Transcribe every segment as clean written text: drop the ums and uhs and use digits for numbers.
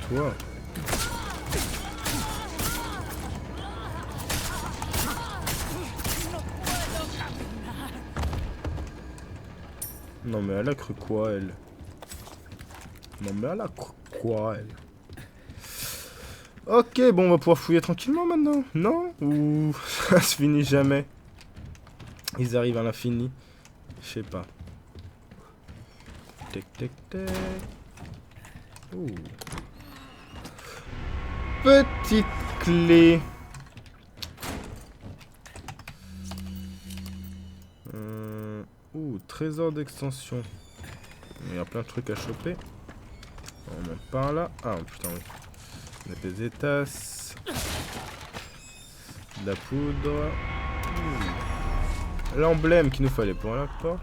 Toi. Non mais elle a cru quoi elle? Non mais elle a cru quoi elle? Ok, bon on va pouvoir fouiller tranquillement maintenant. Non? Ou ça se finit jamais? Ils arrivent à l'infini. Je sais pas. Tac tac tac. Ouh. Petite clé. Ouh, trésor d'extension. Il y a plein de trucs à choper. On monte par là. Ah putain oui. On a des étasses. De la poudre. L'emblème qu'il nous fallait pour la porte.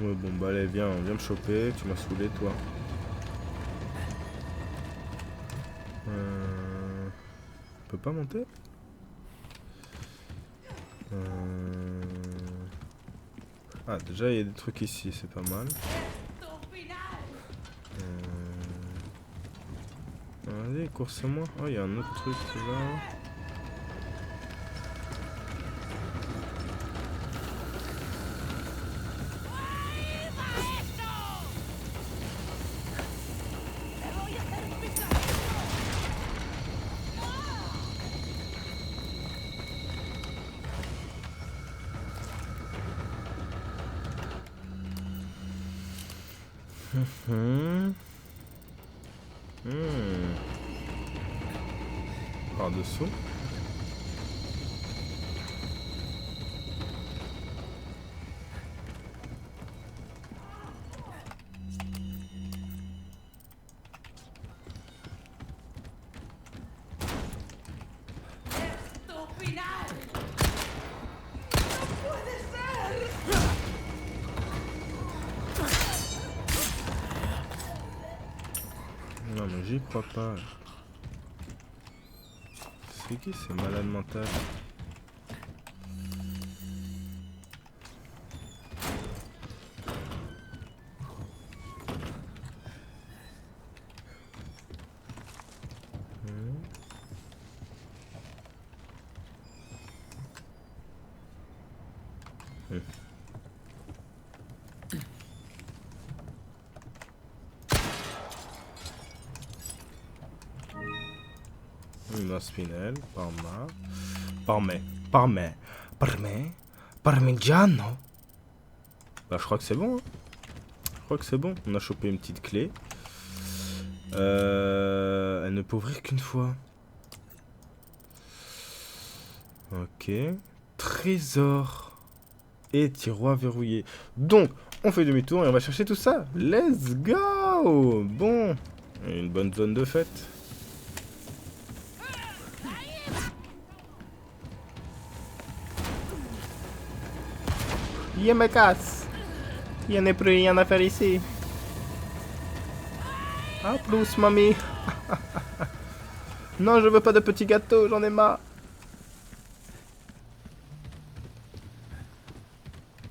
Ouais, bon bah allez viens me choper, tu m'as saoulé toi. On peut pas monter? Ah déjà il y a des trucs ici, c'est pas mal. Vas-y, course-moi. Oh il y a un autre truc là. Par-dessous. Non mais j'y crois pas. C'est qui ces malades mentales? Una spinel, parmigiano. Bah je crois que c'est bon. Hein. Je crois que c'est bon. On a chopé une petite clé. Elle ne peut ouvrir qu'une fois. Ok. Trésor. Et tiroir verrouillé. Donc, on fait demi-tour et on va chercher tout ça. Let's go. Bon. Une bonne zone de fête. Je me casse. Il n'y a plus rien à faire ici. À plus, mamie. Non, je veux pas de petits gâteaux, j'en ai marre.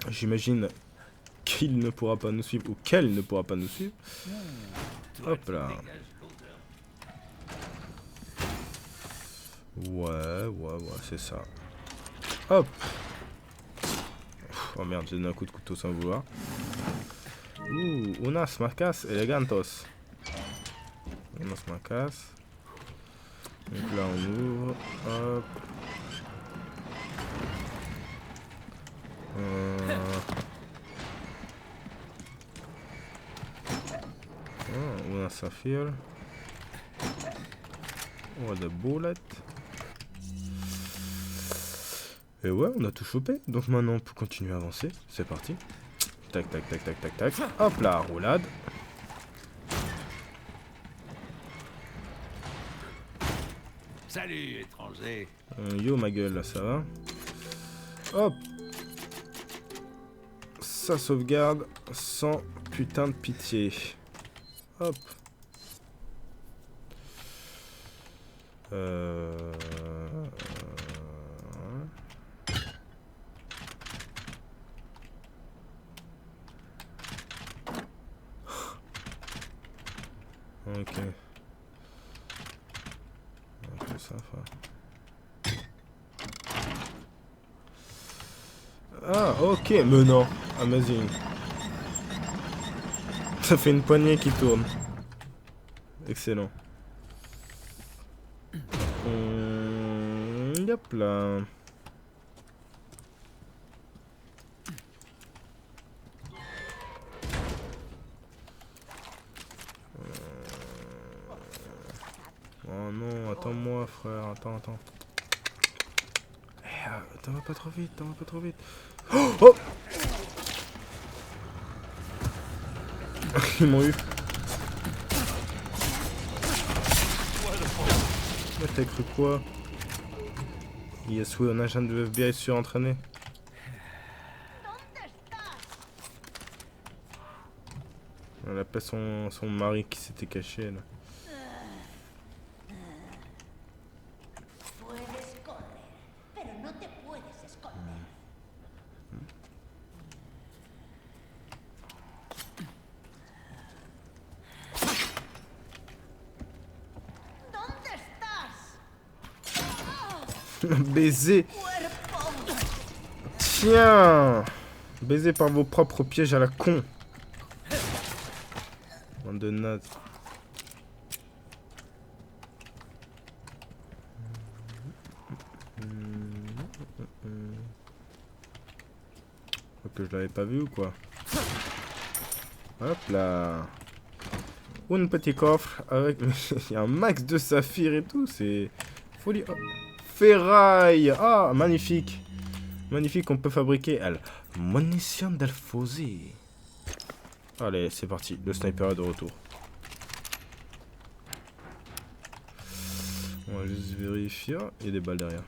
J'imagine qu'il ne pourra pas nous suivre, ou qu'elle ne pourra pas nous suivre. Hop là. Ouais, c'est ça. Hop. Oh merde, j'ai donné un coup de couteau sans vouloir. Unas marcas elegantos. Unas marcas. Donc là on ouvre. Hop. Una saphir. Oh, de bullet. Et ouais, on a tout chopé. Donc maintenant on peut continuer à avancer. C'est parti. Tac, tac, tac, tac, tac, tac. Hop là, roulade. Salut, étranger. Yo ma gueule, là, ça va. Hop. Ça sauvegarde sans putain de pitié. Hop. Euh... Ok. Ok, ça va. Ah, ok, mais non. Amazing. Ça fait une poignée qui tourne. Excellent. Yep là. Oh non, attends-moi frère, attends. T'en vas pas trop vite, t'en vas pas trop vite. Oh, oh. Ils m'ont eu. Mais t'as cru quoi? Yes, oui, un agent de FBI surentraîné. Elle appelle son mari qui s'était caché là. Baiser. Tiens. Baiser par vos propres pièges à la con. Bande de nazes. Que je l'avais pas vu ou quoi? Hop là. Un petit coffre avec... Il y a un max de saphir et tout, c'est... Folie. Oh. Ferraille. Ah, magnifique. Magnifique, on peut fabriquer la munition d'Alfosi. Allez, c'est parti. Le sniper est de retour. On va juste vérifier. Il y a des balles derrière.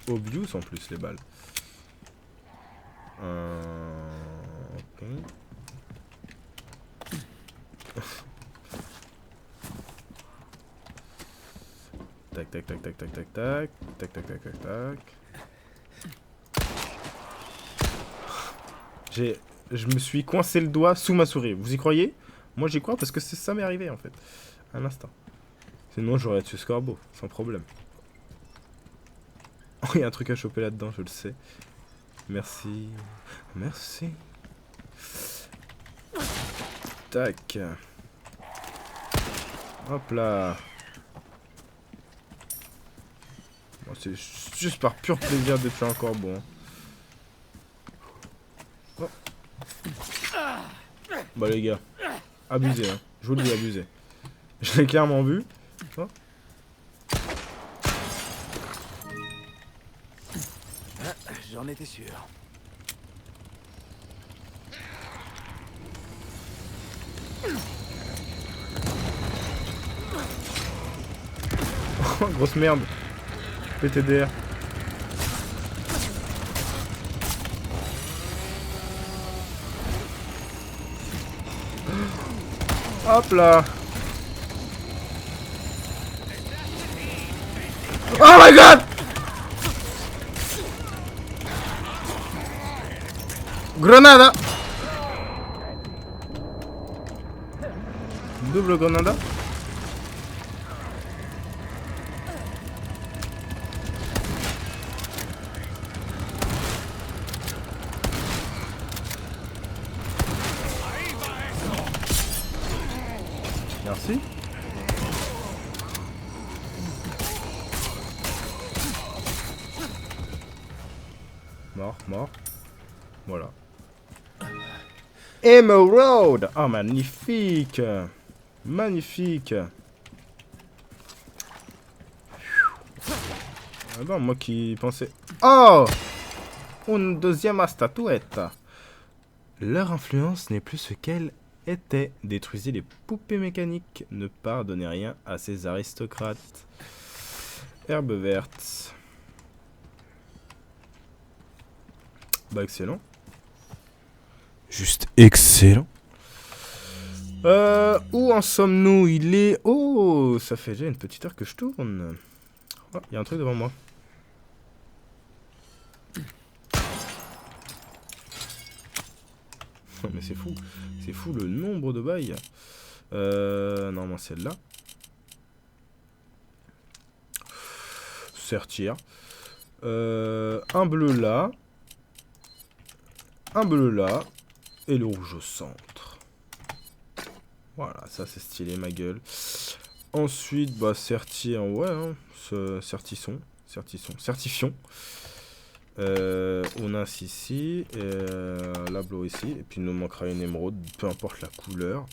Obvious en plus, les balles. Ok. Tac, tac, tac, tac, tac, tac, tac. Tac, tac, tac, tac, tac. Je me suis coincé le doigt sous ma souris. Vous y croyez? Moi j'y crois parce que ça m'est arrivé en fait. Un instant. Sinon j'aurais tué ce corbeau, sans problème. Oh, il y a un truc à choper là-dedans, je le sais. Merci. Merci. Tac. Hop là. Bon, c'est juste par pur plaisir de tuer un corbeau. Hein. Oh. Bah les gars, abusez, hein. Je vous le dis, abusez. Je l'ai clairement vu. Oh. J'en étais sûr. Oh, grosse merde. PTDR. Hop là. Oh my god. Grenada. Double grenada. Merci. Mort. Voilà. Emerald. Oh, magnifique. Magnifique. Ah bon, moi qui pensais... Oh, une deuxième statuette. Leur influence n'est plus ce qu'elle était. Détruisez les poupées mécaniques. Ne pardonnez rien à ces aristocrates. Herbe verte. Bah excellent. Juste excellent. Où en sommes-nous? Il est... Oh, ça fait déjà une petite heure que je tourne. Oh, il y a un truc devant moi. Oh, mais c'est fou. C'est fou le nombre de bails. Normalement celle-là. Sortir. Un bleu là. Un bleu là. Et le rouge au centre. Voilà, ça c'est stylé, ma gueule. Ensuite, bah, certier en ouais, hein, certisson. Certifions. On a ici. La bleu ici. Et puis il nous manquera une émeraude, peu importe la couleur.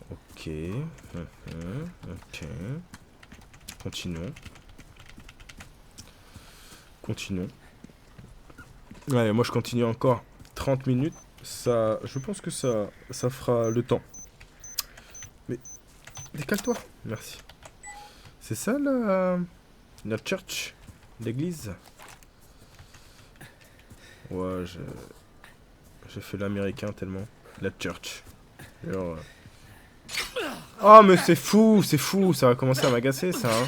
Ok. Ok. Continuons. Continuons. Ouais, moi je continue encore 30 minutes. Ça, je pense que ça fera le temps. Mais décale-toi. Merci. C'est ça la church, l'église. Ouais, j'ai fait l'américain tellement. La church. Alors, oh mais c'est fou, ça va commencer à m'agacer ça. Hein.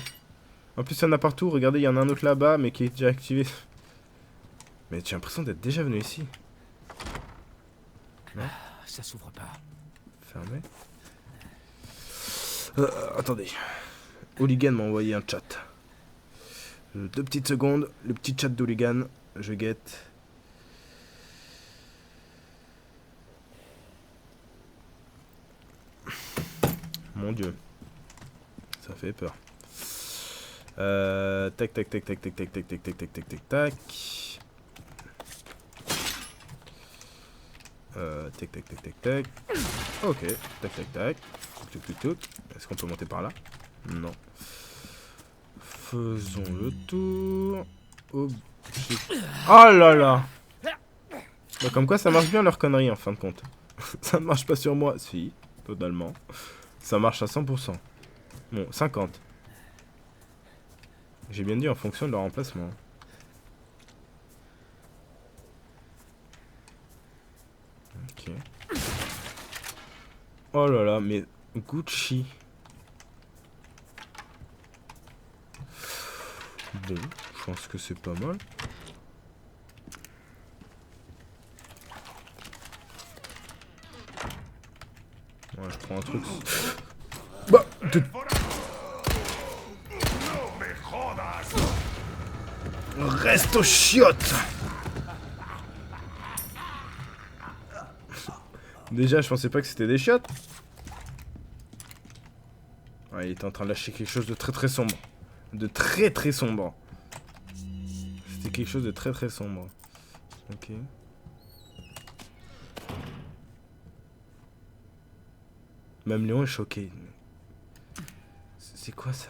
En plus il y en a partout, regardez, il y en a un autre là-bas mais qui est déjà activé. Mais j'ai l'impression d'être déjà venu ici. Non, ça s'ouvre pas. Fermé. Attendez. Hooligan m'a envoyé un chat. 2 petites secondes, le petit chat d'Hooligan, je guette. Mon dieu. Ça fait peur. Tac. Tac. Ok. Tac. Tout. Est-ce qu'on peut monter par là? Non. Faisons le tour. Oh là là. Bah, comme quoi ça marche bien leur connerie en fin de compte. Ça ne marche pas sur moi. Si, totalement. Ça marche à 100%. Bon, 50. J'ai bien dit en fonction de leur emplacement. Ok. Oh là là, mais Gucci. Bon, je pense que c'est pas mal. Ouais, je prends un truc. Bah, reste aux chiottes. Déjà, je pensais pas que c'était des chiottes. Ouais, il était en train de lâcher quelque chose de très sombre. De très sombre. C'était quelque chose de très sombre. Ok. Même Léon est choqué. C'est quoi ça?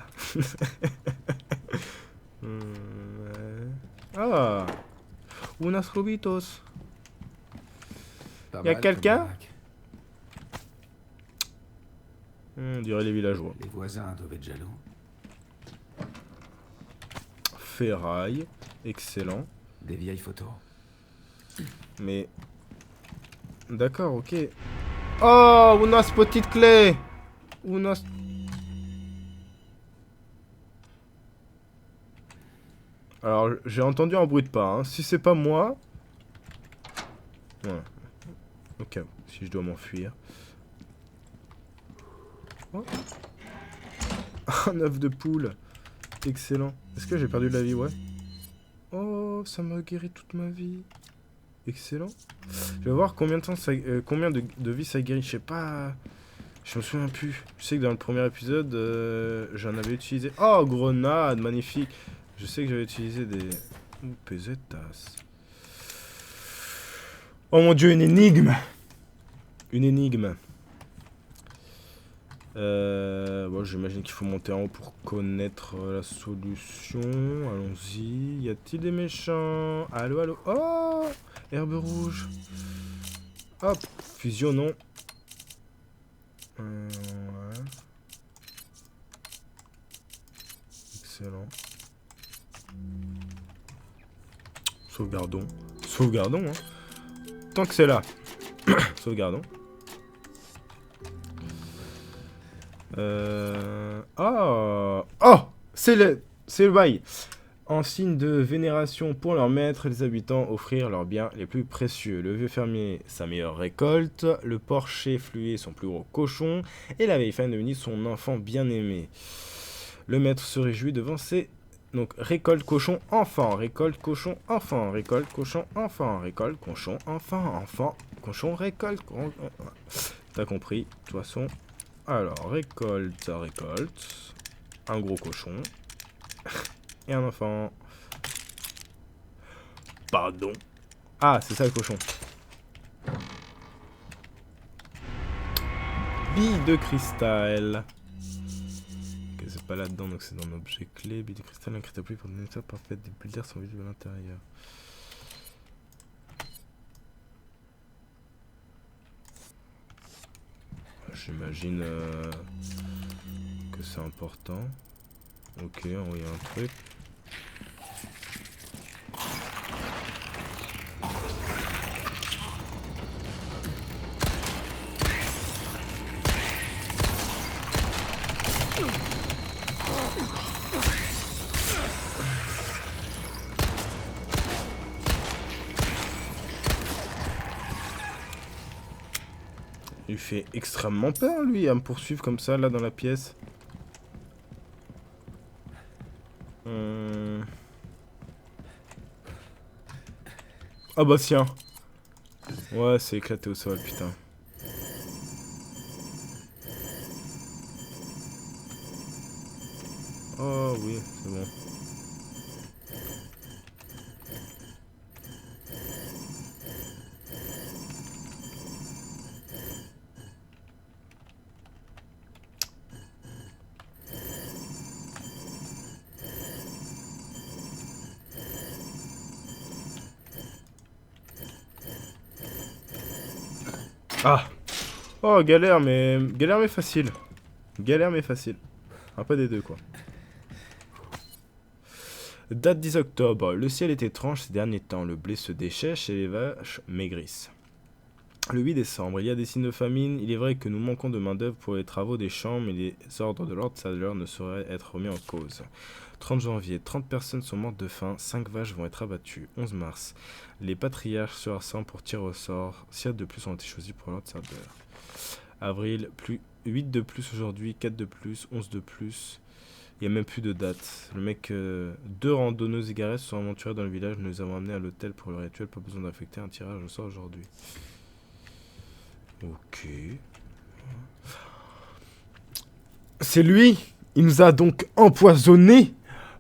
Ah, unas rubitos. Y'a quelqu'un? On dirait les villageois. Les voisins doivent être jaloux. Ferraille, excellent. Des vieilles photos. Mais... D'accord, ok. Oh, unas petites clés. Unas... Alors, j'ai entendu un bruit de pas, hein. Si c'est pas moi... Ouais. Ok, si je dois m'enfuir. Oh. Un œuf de poule. Excellent. Est-ce que j'ai perdu de la vie? Ouais. Oh, ça m'a guéri toute ma vie. Excellent. Je vais voir combien de temps ça, combien de vie ça guérit. Je sais pas. Je me souviens plus. Je sais que dans le premier épisode, j'en avais utilisé. Oh, grenade, magnifique. Je sais que j'avais utilisé des... Oh, pesetas. Oh mon dieu, une énigme. Une énigme. Bon, j'imagine qu'il faut monter en haut pour connaître la solution. Allons-y. Y a-t-il des méchants? Allô? Oh, herbe rouge. Hop, fusionnons. Ouais. Excellent. Sauvegardons. Sauvegardons, hein. Tant que c'est là. Sauvegardons. Oh, oh, c'est le bail. En signe de vénération pour leur maître, les habitants offrirent leurs biens les plus précieux. Le vieux fermier, sa meilleure récolte, le porcher fluet, son plus gros cochon, et la vieille femme devenue son enfant bien-aimé. Le maître se réjouit devant ses... Donc, récolte, cochon, enfant, récolte, cochon, enfant, récolte, cochon, enfant, récolte, cochon, enfant, enfant, cochon, récolte... T'as compris, de toute façon. Alors, récolte, récolte, un gros cochon... Et un enfant. Pardon. Ah, c'est ça le cochon. Bille de cristal. Ok, c'est pas là-dedans, donc c'est dans l'objet clé. Bille de cristal, un cristal pour une étape parfaite. Des bulles d'air sont visibles à l'intérieur. J'imagine que c'est important. Ok, il y a un truc. Il fait extrêmement peur, lui, à me poursuivre comme ça, là, dans la pièce. Ah bah tiens. Ouais, c'est éclaté au sol, putain. Oh oui, c'est bon. Ah. Oh, galère mais facile. Galère mais facile. Un peu des deux, quoi. Date 10 octobre. Le ciel est étrange ces derniers temps. Le blé se déchèche et les vaches maigrissent. Le 8 décembre. Il y a des signes de famine. Il est vrai que nous manquons de main-d'œuvre pour les travaux des champs, mais les ordres de Lord Sadler ne sauraient être remis en cause. 30 janvier. 30 personnes sont mortes de faim. 5 vaches vont être abattues. 11 mars. Les patriarches se rassemblent pour tirer au sort. 7 de plus ont été choisis pour Lord Sadler. Avril. 8 de plus aujourd'hui. 4 de plus. 11 de plus. Il n'y a même plus de date. Le mec, 2 randonneuses égarées se sont aventurées dans le village. Nous les avons amenés à l'hôtel pour le rituel. Pas besoin d'affecter un tirage au sort aujourd'hui. Ok. C'est lui. Il nous a donc empoisonné.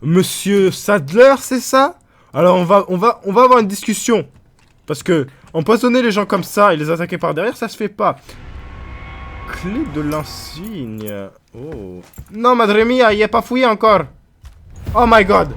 Monsieur Sadler, c'est ça? Alors on va avoir une discussion. Parce que empoisonner les gens comme ça et les attaquer par derrière, ça se fait pas. Clé de l'insigne. Oh. Non, madre mia, il est pas fouillé encore. Oh my god.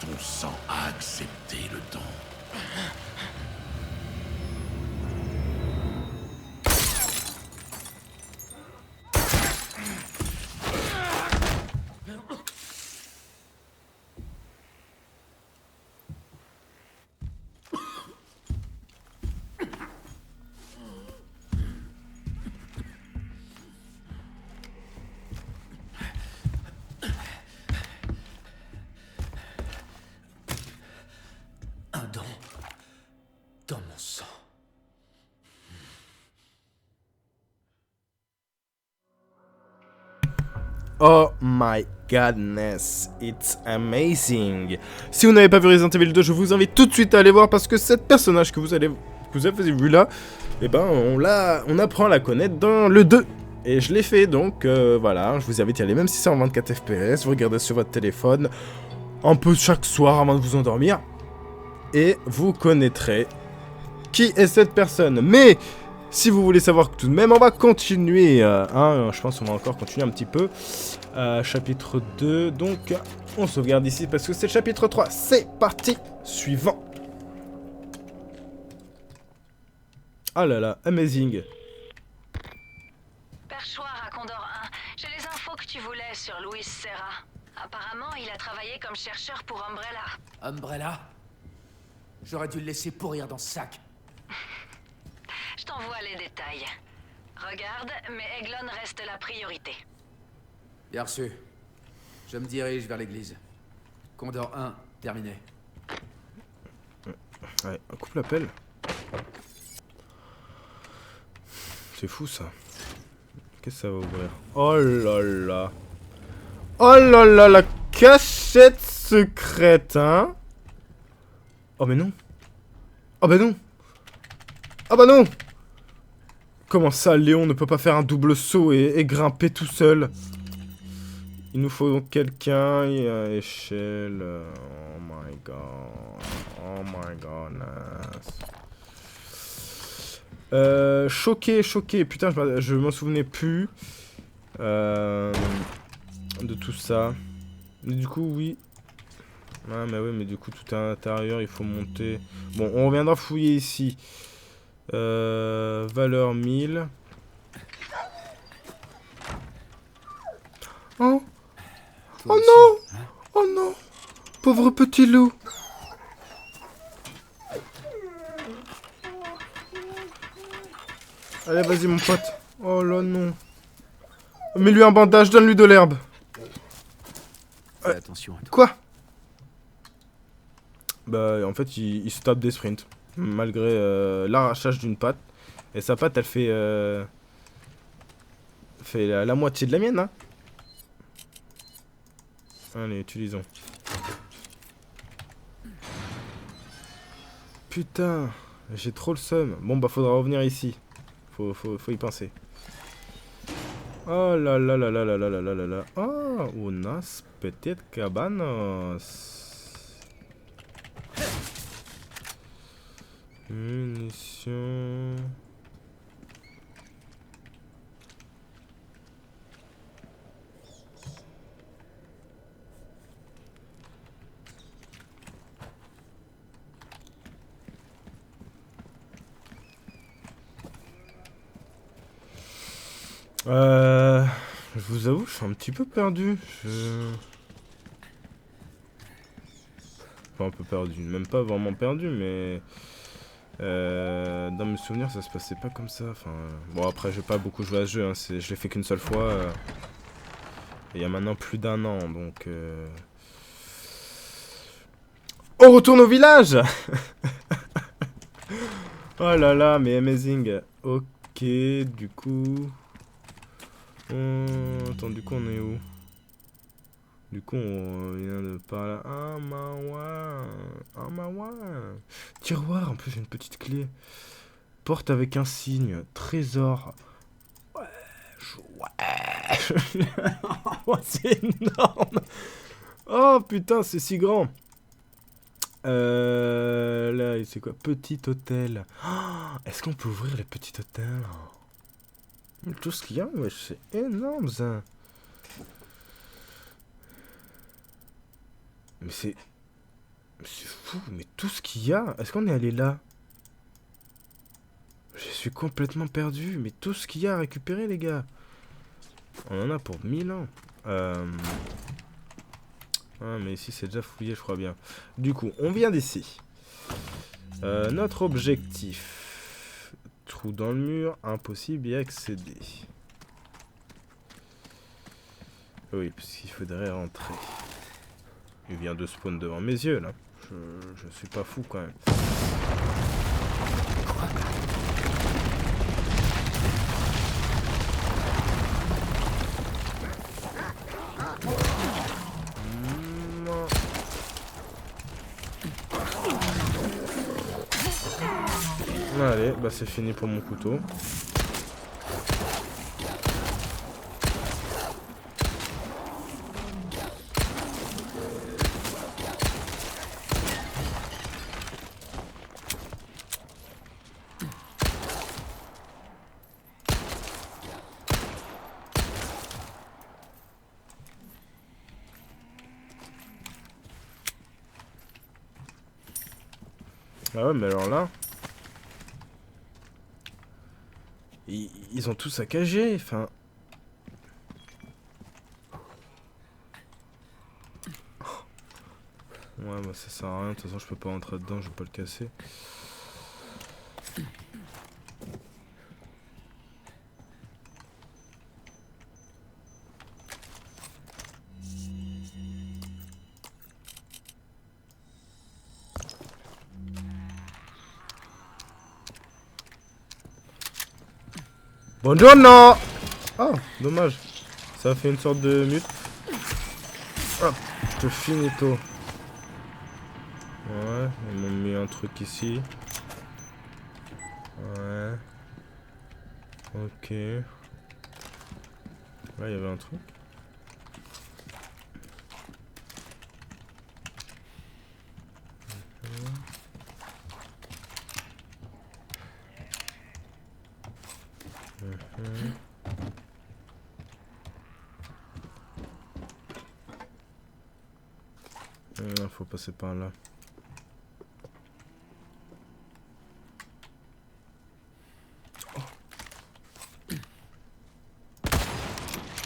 Ton sang a accepté le don. Un don dans mon sang. Oh my godness, it's amazing. Si vous n'avez pas vu Resident Evil 2, je vous invite tout de suite à aller voir parce que cette personnage que vous avez vu là, eh ben on apprend à la connaître dans le 2. Et je l'ai fait donc voilà, je vous invite à y aller même si c'est en 24 FPS, vous regardez sur votre téléphone un peu chaque soir avant de vous endormir et vous connaîtrez qui est cette personne. Mais Si vous voulez savoir tout de même, on va continuer. Je pense qu'on va encore continuer un petit peu. Chapitre 2, donc on sauvegarde ici parce que c'est le chapitre 3. C'est parti. Suivant. Ah là là, amazing. Perchoir à Condor 1, j'ai les infos que tu voulais sur Luis Serra. Apparemment, il a travaillé comme chercheur pour Umbrella. Umbrella? J'aurais dû le laisser pourrir dans ce sac. Je t'envoie les détails. Regarde, mais Eglon reste la priorité. Bien reçu. Je me dirige vers l'église. Condor 1, terminé. Ouais, coupe l'appel. C'est fou ça. Qu'est-ce que ça va ouvrir? Oh là là. Oh là là, la cachette secrète, hein? Oh mais non. Oh bah non. Ah bah non. Comment ça, Léon ne peut pas faire un double saut et grimper tout seul? Il nous faut donc quelqu'un. Échelle. Oh my god. Oh my godness. Choqué. Putain, je m'en souvenais plus. De tout ça. Mais du coup, oui. Ah, mais oui, mais du coup, tout à l'intérieur, il faut monter. Bon, on reviendra fouiller ici. Valeur 1000. Oh. Oh non. Oh non. Pauvre petit loup. Allez, vas-y, mon pote. Oh là non. Mets-lui un bandage, donne-lui de l'herbe. Fais attention à toi. Quoi? Bah, en fait, il se tape des sprints. Malgré l'arrachage d'une patte. Et sa patte, elle fait la moitié de la mienne, hein. Allez, utilisons. Putain, j'ai trop le seum. Bon, bah, faudra revenir ici. Faut y penser. Oh là là là là là là là là là là. Oh, unas petites cabanos. Munitions. Je vous avoue, je suis un petit peu perdu. Enfin, un peu perdu, même pas vraiment perdu, mais dans mes souvenirs, ça se passait pas comme ça. Enfin, bon, après, j'ai pas beaucoup joué à ce jeu. Hein. Je l'ai fait qu'une seule fois. Il y a maintenant plus d'1 an, donc. On retourne au village. Oh là là, mais amazing. Ok, du coup. Attends, du coup, on est où? Du coup, on vient de par là. Ah, ma tiroir, en plus, j'ai une petite clé. Porte avec un signe. Trésor. Ouais. Oh, c'est énorme. Oh, putain, c'est si grand. Là, c'est quoi? Petit hôtel. Oh, est-ce qu'on peut ouvrir les petits hôtels? Tout ce qu'il y a, ouais, c'est énorme, ça. Mais c'est fou, mais tout ce qu'il y a. Est-ce qu'on est allé là? Je suis complètement perdu, mais tout ce qu'il y a à récupérer, les gars. On en a pour 1000 ans. Ah, mais ici, c'est déjà fouillé, je crois bien. Du coup, on vient d'ici. Notre objectif. Trou dans le mur, impossible d'y accéder. Oui, parce qu'il faudrait rentrer. Il vient de spawn devant mes yeux, là. Je suis pas fou, quand même. Allez, bah c'est fini pour mon couteau. Ah ouais, mais alors là... Ils ont tout saccagé, enfin... Ouais, bah ça sert à rien, de toute façon je peux pas rentrer dedans, je vais pas le casser. Buongiorno! Ah, dommage. Ça a fait une sorte de mute. Hop, je finito. Ouais, ils m'ont mis un truc ici. Ouais. Ok. Là, il y avait un truc. Faut passer par là.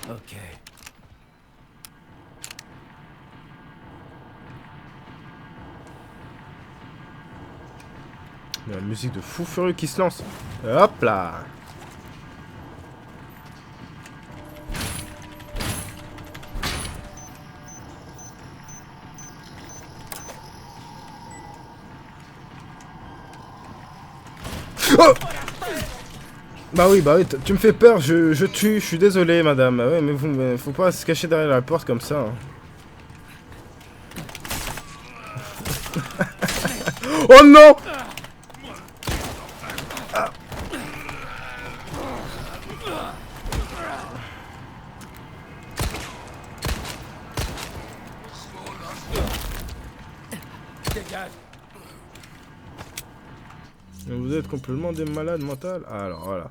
Ok. Il y a la musique de fou furieux qui se lance. Hop là! Oh! Bah oui, tu me fais peur, je tue, je suis désolé, madame. Ouais, mais faut pas se cacher derrière la porte comme ça. Hein. Oh non! Vous êtes complètement des malades mentales. Alors voilà.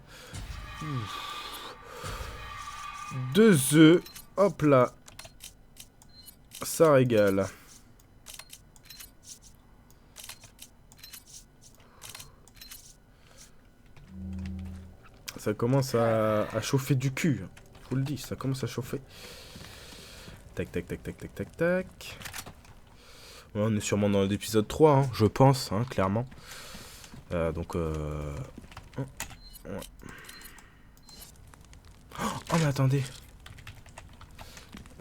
2 œufs. Hop là. Ça régale. Ça commence à chauffer du cul. Je vous le dis, ça commence à chauffer. Tac, tac, tac, tac, tac, tac, tac. Ouais, on est sûrement dans l'épisode 3, hein, je pense, hein, clairement. Donc, ouais. Oh, mais attendez.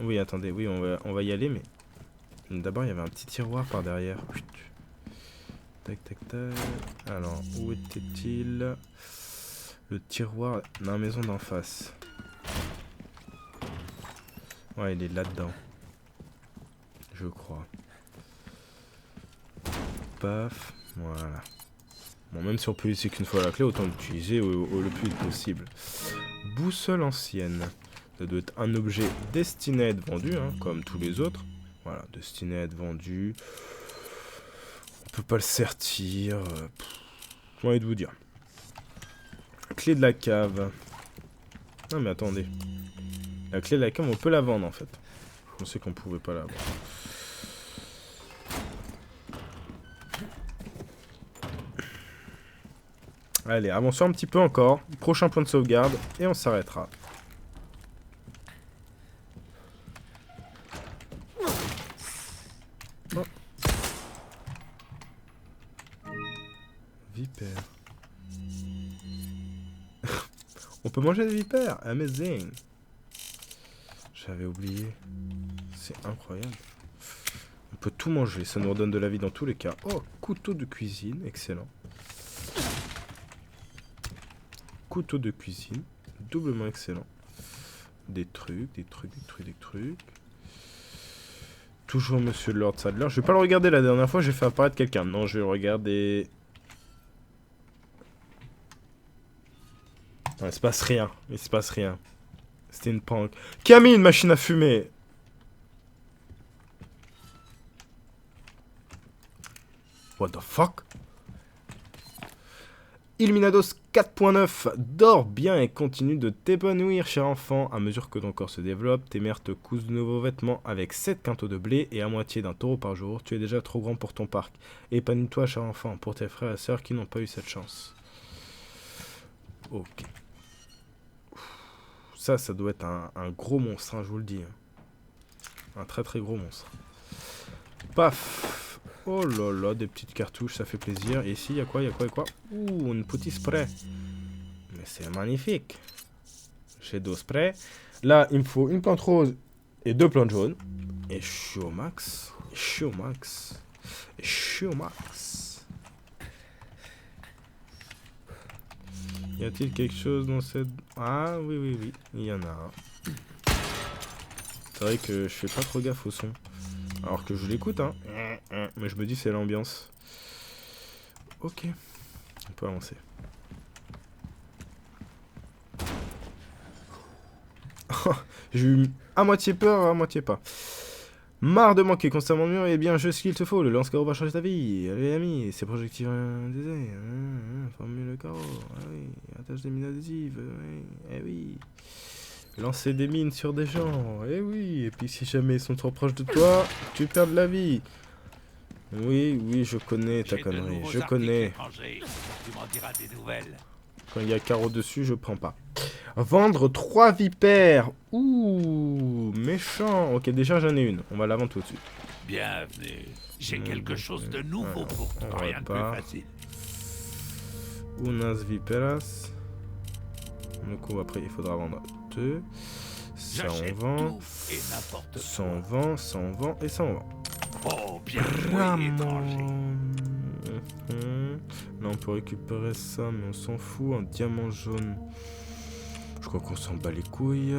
Oui, attendez, oui, on va y aller, mais... D'abord, il y avait un petit tiroir par derrière. Chut. Tac, tac, tac. Alors, où était-il? Le tiroir dans la maison d'en face. Ouais, il est là-dedans. Je crois. Paf. Voilà. Bon, même si on peut utiliser qu'une fois la clé, autant l'utiliser le plus vite possible. Boussole ancienne. Ça doit être un objet destiné à être vendu, hein, comme tous les autres. Voilà, destiné à être vendu. On peut pas le sertir. J'ai envie de vous dire. Clé de la cave. Non mais attendez. La clé de la cave, on peut la vendre en fait. Je pensais qu'on pouvait pas la vendre. Allez, avançons un petit peu encore. Prochain point de sauvegarde. Et on s'arrêtera. Oh. Vipère. On peut manger des vipères. Amazing. J'avais oublié. C'est incroyable. On peut tout manger. Ça nous redonne de la vie dans tous les cas. Oh, couteau de cuisine. Excellent. Couteau de cuisine. Doublement excellent. Des trucs, des trucs, des trucs, des trucs. Toujours Monsieur Lord Sadler. Je vais pas le regarder la dernière fois. J'ai fait apparaître quelqu'un. Non, je vais le regarder. Non, il se passe rien. Il se passe rien. C'était une prank. Qui a mis une machine à fumer? What the fuck? Illuminados 4.9, dors bien et continue de t'épanouir, cher enfant. À mesure que ton corps se développe, tes mères te cousent de nouveaux vêtements avec 7 quintaux de blé et à moitié d'un taureau par jour. Tu es déjà trop grand pour ton parc. Épanouis-toi, cher enfant, pour tes frères et sœurs qui n'ont pas eu cette chance. Ok. Ça doit être un gros monstre, hein, je vous le dis. Un très très gros monstre. Paf. Oh là là, des petites cartouches, ça fait plaisir. Et ici, il y a quoi? Ouh, une petite spray. Mais c'est magnifique. J'ai 2 sprays. Là, il me faut une plante rose et 2 plantes jaunes. Et je suis au max. Y a-t-il quelque chose dans cette... Ah, oui, il y en a un. C'est vrai que je fais pas trop gaffe au son. Alors que je l'écoute, hein. Mais je me dis c'est l'ambiance. Ok. On peut avancer. J'ai eu à moitié peur, à moitié pas. Marre de manquer constamment de mur, et bien je ce qu'il te faut. Le lance-carreau va changer ta vie. Allez ami, ces projectiles désert. Formule le carreau. Ah oui. Attache des mines adhésives. Oui. Eh oui. Lancer des mines sur des gens. Eh oui. Et puis si jamais ils sont trop proches de toi, tu perds de la vie. Oui, je connais ta connerie. Je connais. Tu m'en diras des nouvelles. Quand il y a carreau dessus, je prends pas. Vendre 3 vipères. Ouh, méchant. Ok, déjà j'en ai une. On va la vendre tout de suite. Bienvenue. J'ai quelque chose de nouveau pour toi. Rien de plus facile. Unas viperas. Du coup, après, il faudra vendre 2. Ça, on vend. Ça, on vend, ça, on vend, et ça, on vend. Oh, bien joué, étranger. Là, on peut récupérer ça, mais on s'en fout. Un diamant jaune. Je crois qu'on s'en bat les couilles.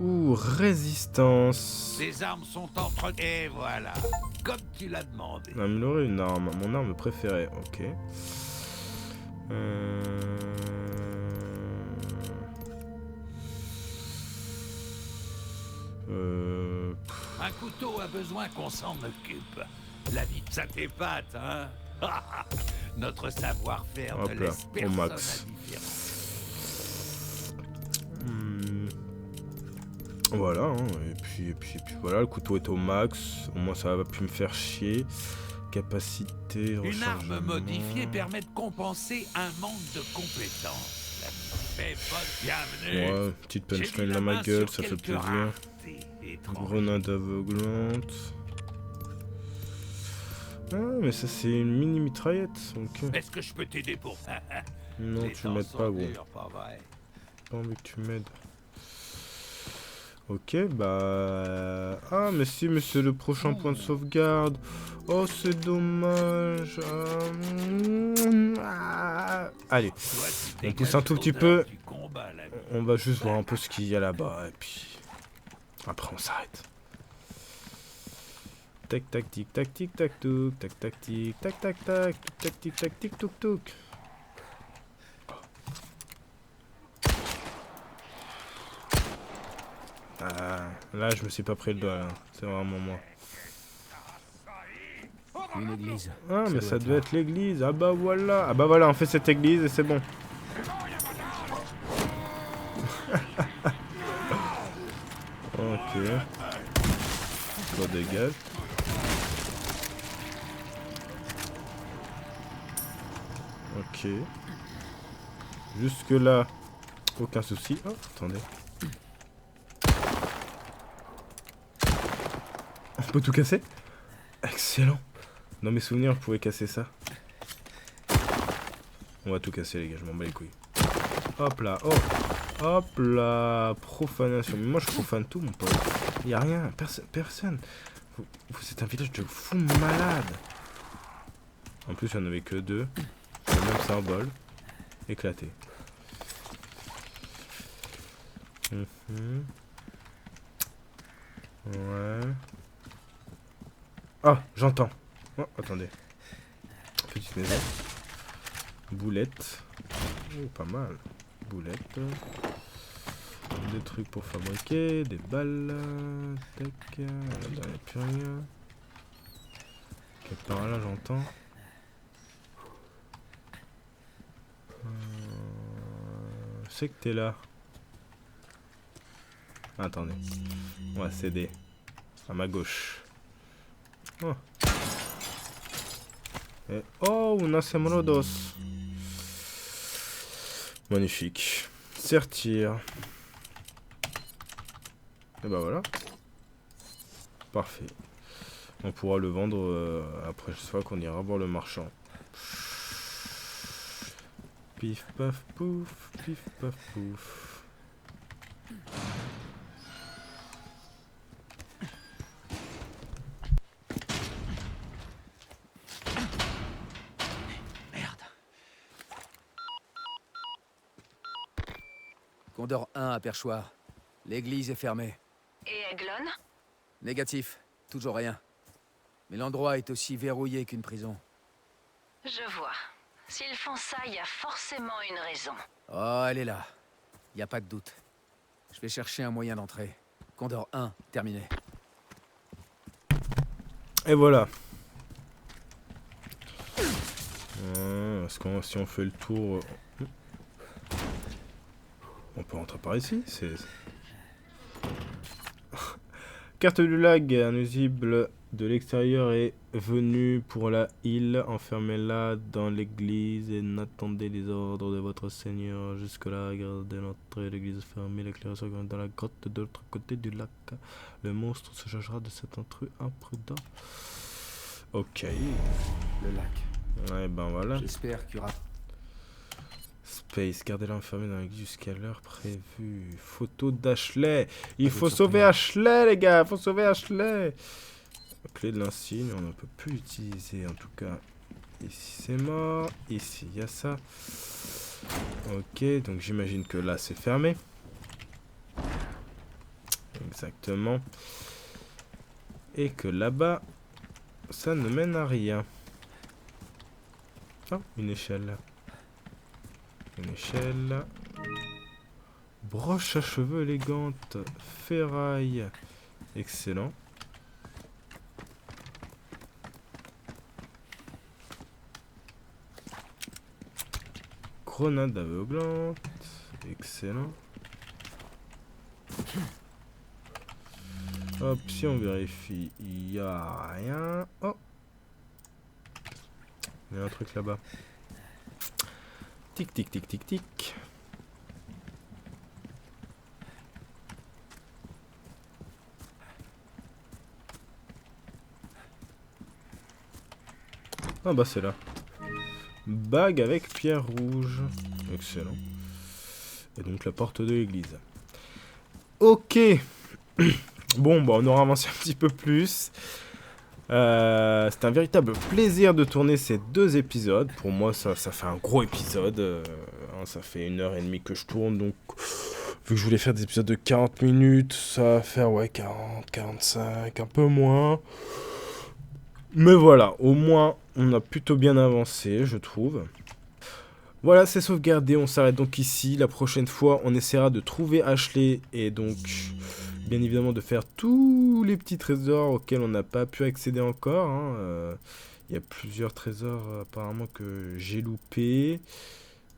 Ouh, résistance. Les armes sont entre... Et voilà. Comme tu l'as demandé. Améliorer une arme. Mon arme préférée. Ok. Un couteau a besoin qu'on s'en occupe. La vie, ça t'épate, hein? Notre savoir-faire ne laisse personne indifférent. Voilà, hein. et puis voilà, le couteau est au max. Au moins ça va plus me faire chier. Capacité, une arme modifiée permet de compenser un manque de compétences. Mais bienvenue. Ouais, petite punchline dans ma gueule, ça fait plaisir. Grenade aveuglante. Ah, mais ça c'est une mini mitraillette. Okay. Est-ce que je peux t'aider pour ça? Non, tu m'aides pas, gros. Pas envie que tu m'aides. Ok, bah... Ah, mais si, mais c'est le prochain point de sauvegarde. Oh, c'est dommage. Allez, on pousse un tout petit peu. On va juste voir un peu ce qu'il y a là-bas. Et puis... Après, on s'arrête. Tac, tac, tic, tac, tic, tac, touc. Tac, tac, tic, tac, tac, tac. Tac, tic, tac, tic, touc, touc. Ah, là, je me suis pas pris le doigt, là. C'est vraiment moi. Une église. Ah, mais ça devait être l'église. Ah bah voilà. Ah bah voilà, on fait cette église et c'est bon. Ok. Bon, dégage. Ok. Jusque là, aucun souci. Oh, attendez. On peut tout casser? Excellent. Dans mes souvenirs, je pouvais casser ça. On va tout casser, les gars, je m'en bats les couilles. Hop là, oh. Hop là, profanation. Mais moi, je profane tout, mon pote. Y a rien, personne. Vous êtes un village de fous malades. En plus, il n'y en avait que 2. Le même symbole. Éclaté. Ouais. Ah, j'entends. Oh, attendez. Petite maison. Boulette. Oh, pas mal. Boulette. Des trucs pour fabriquer. Des balles. Tac. Là, il n'y a plus rien. Ok, par là, j'entends. Je sais que t'es là. Attendez. On va céder. À ma gauche. Oh. Et oh, unas emeraldos. Magnifique. Sertir. Et bah voilà. Parfait. On pourra le vendre après, je sais pas, qu'on ira voir le marchand. Pif paf pouf, pif paf pouf. Merde. Condor 1 à Perchoir. L'église est fermée. Et Eglon? Négatif. Toujours rien. Mais l'endroit est aussi verrouillé qu'une prison. Je vois. S'ils font ça, il y a forcément une raison. Oh, elle est là. Y a pas de doute. Je vais chercher un moyen d'entrer. Condor 1, terminé. Et voilà. Est-ce qu'on, si on fait le tour... On peut rentrer par ici, c'est... Carte du lag, un nuisible de l'extérieur est venu pour la île. Enfermez-la dans l'église et n'attendez les ordres de votre seigneur. Jusque-là, gardez l'entrée de l'église fermée, l'éclairage dans la grotte de l'autre côté du lac. Le monstre se chargera de cet intrus imprudent. Ok. Le lac. Ouais, ben voilà. J'espère qu'il y aura... Space, gardez-la enfermée dans l'église jusqu'à l'heure prévue. Photo d'Ashley. Il faut sauver Ashley, les gars. Il faut sauver Ashley. Clé de l'insigne, on ne peut plus l'utiliser. En tout cas, ici c'est mort. Ici, il y a ça. Ok, donc j'imagine que là c'est fermé. Exactement. Et que là-bas, ça ne mène à rien. Oh, une échelle. Une échelle. Broche à cheveux élégante. Ferraille. Excellent. Grenade aveuglante. Excellent. Hop, si on vérifie, il n'y a rien. Oh, il y a un truc là-bas. Tic, tic, tic, tic, tic. Ah bah c'est là. Bague avec pierre rouge. Excellent. Et donc la porte de l'église. Ok. Bon, bah on aura avancé un petit peu plus. C'est un véritable plaisir de tourner ces 2 épisodes. Pour moi, ça fait un gros épisode. Ça fait 1h30 que je tourne. Donc, vu que je voulais faire des épisodes de 40 minutes, ça va faire, ouais, 40, 45, un peu moins. Mais voilà, au moins, on a plutôt bien avancé, je trouve. Voilà, c'est sauvegardé. On s'arrête donc ici. La prochaine fois, on essaiera de trouver Ashley et donc... bien évidemment de faire tous les petits trésors auxquels on n'a pas pu accéder encore. Il y a plusieurs trésors apparemment que j'ai loupés.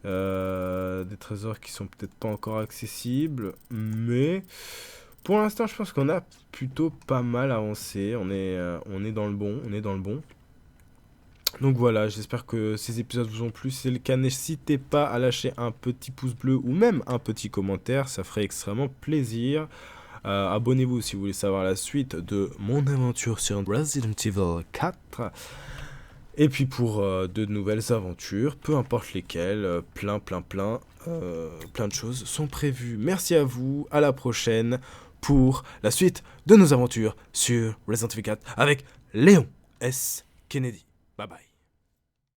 Des trésors qui sont peut-être pas encore accessibles. Mais pour l'instant je pense qu'on a plutôt pas mal avancé. On est dans le bon. Donc voilà, j'espère que ces épisodes vous ont plu. Si c'est le cas, n'hésitez pas à lâcher un petit pouce bleu ou même un petit commentaire. Ça ferait extrêmement plaisir. Abonnez-vous si vous voulez savoir la suite de mon aventure sur Resident Evil 4. Et puis pour de nouvelles aventures, peu importe lesquelles, plein de choses sont prévues. Merci à vous, à la prochaine pour la suite de nos aventures sur Resident Evil 4 avec Léon S. Kennedy. Bye bye.